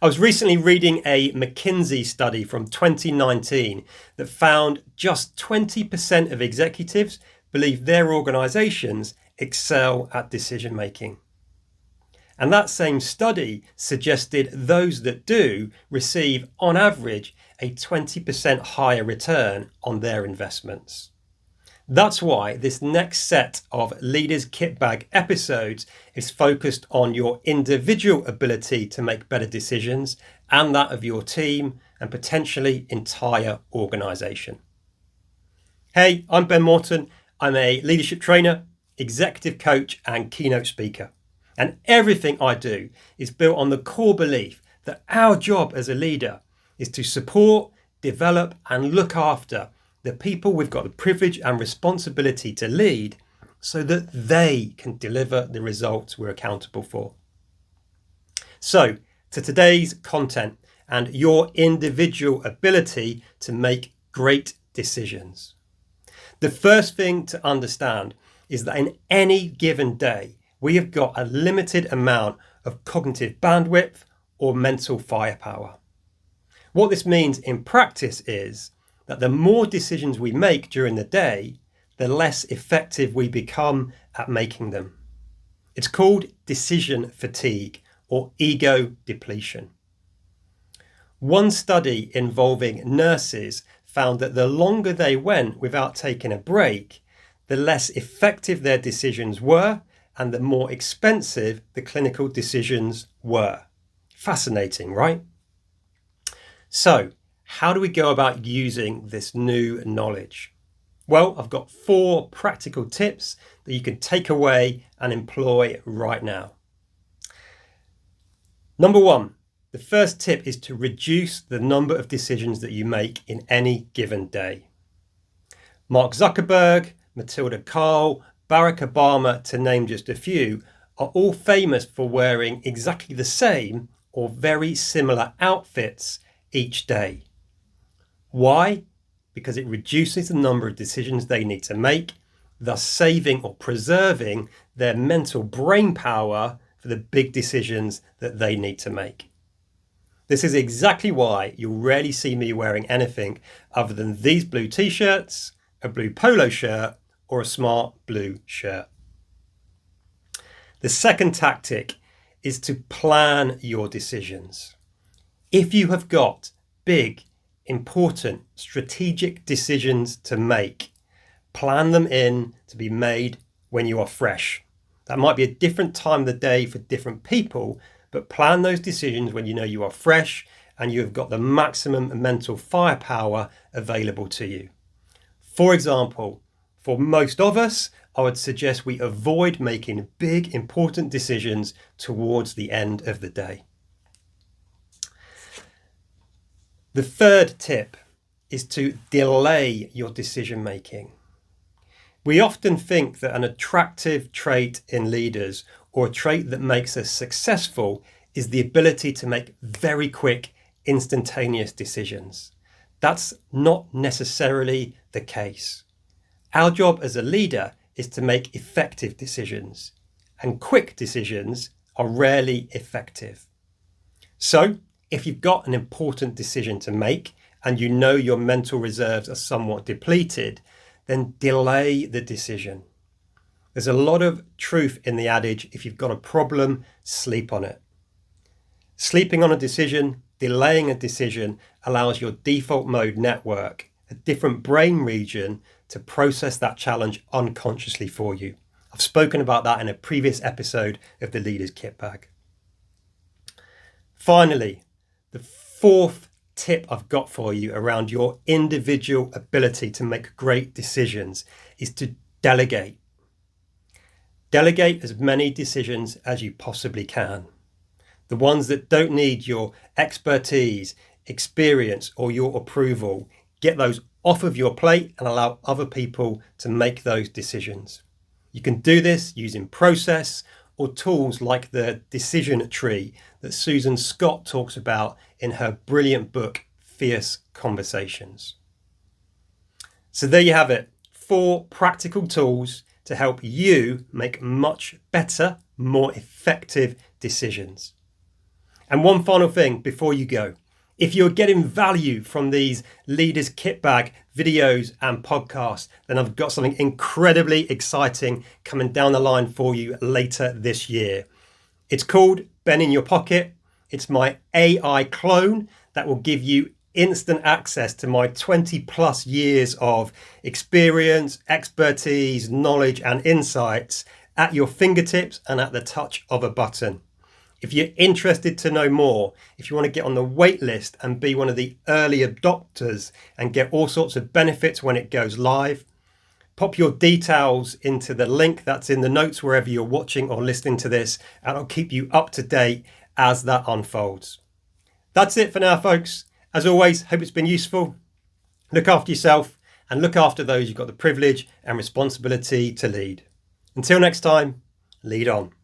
I was recently reading a McKinsey study from 2019 that found just 20% of executives believe their organizations excel at decision making. And that same study suggested those that do receive, on average, a 20% higher return on their investments. That's why this next set of Leaders Kitbag episodes is focused on your individual ability to make better decisions and that of your team and potentially entire organization. Hey, I'm Ben Morton. I'm a leadership trainer, executive coach, and keynote speaker. And everything I do is built on the core belief that our job as a leader is to support, develop, and look after the people we've got the privilege and responsibility to lead so that they can deliver the results we're accountable for. So, to today's content and your individual ability to make great decisions. The first thing to understand is that in any given day, we have got a limited amount of cognitive bandwidth or mental firepower. What this means in practice is that the more decisions we make during the day, the less effective we become at making them. It's called decision fatigue or ego depletion. One study involving nurses found that the longer they went without taking a break, the less effective their decisions were and the more expensive the clinical decisions were. Fascinating, right? So, how do we go about using this new knowledge? Well, I've got 4 practical tips that you can take away and employ right now. Number 1, the first tip is to reduce the number of decisions that you make in any given day. Mark Zuckerberg, Matilda Karl, Barack Obama, to name just a few, are all famous for wearing exactly the same or very similar outfits each day. Why? Because it reduces the number of decisions they need to make, thus saving or preserving their mental brain power for the big decisions that they need to make. This is exactly why you'll rarely see me wearing anything other than these blue t-shirts, a blue polo shirt, or a smart blue shirt. The second tactic is to plan your decisions. If you have got big, important, strategic decisions to make, plan them in to be made when you are fresh. That might be a different time of the day for different people, but plan those decisions when you know you are fresh and you have got the maximum mental firepower available to you. For example, for most of us, I would suggest we avoid making big, important decisions towards the end of the day. The third tip is to delay your decision making. We often think that an attractive trait in leaders or a trait that makes us successful is the ability to make very quick, instantaneous decisions. That's not necessarily the case. Our job as a leader is to make effective decisions, and quick decisions are rarely effective. So, if you've got an important decision to make and you know your mental reserves are somewhat depleted, then delay the decision. There's a lot of truth in the adage, if you've got a problem, sleep on it. Sleeping on a decision, delaying a decision, allows your default mode network, a different brain region, to process that challenge unconsciously for you. I've spoken about that in a previous episode of the Leaders Kitbag. Finally, the fourth tip I've got for you around your individual ability to make great decisions is to delegate. Delegate as many decisions as you possibly can. The ones that don't need your expertise, experience, or your approval, get those off of your plate and allow other people to make those decisions. You can do this using process or tools like the decision tree that Susan Scott talks about in her brilliant book, Fierce Conversations. So there you have it, 4 practical tools to help you make much better, more effective decisions. And one final thing before you go. If you're getting value from these Leaders Kitbag videos and podcasts, then I've got something incredibly exciting coming down the line for you later this year. It's called Ben in Your Pocket. It's my AI clone that will give you instant access to my 20 plus years of experience, expertise, knowledge, and insights at your fingertips and at the touch of a button. If you're interested to know more, if you want to get on the wait list and be one of the early adopters and get all sorts of benefits when it goes live, pop your details into the link that's in the notes wherever you're watching or listening to this, and I'll keep you up to date as that unfolds. That's it for now, folks. As always, hope it's been useful. Look after yourself and look after those you've got the privilege and responsibility to lead. Until next time, lead on.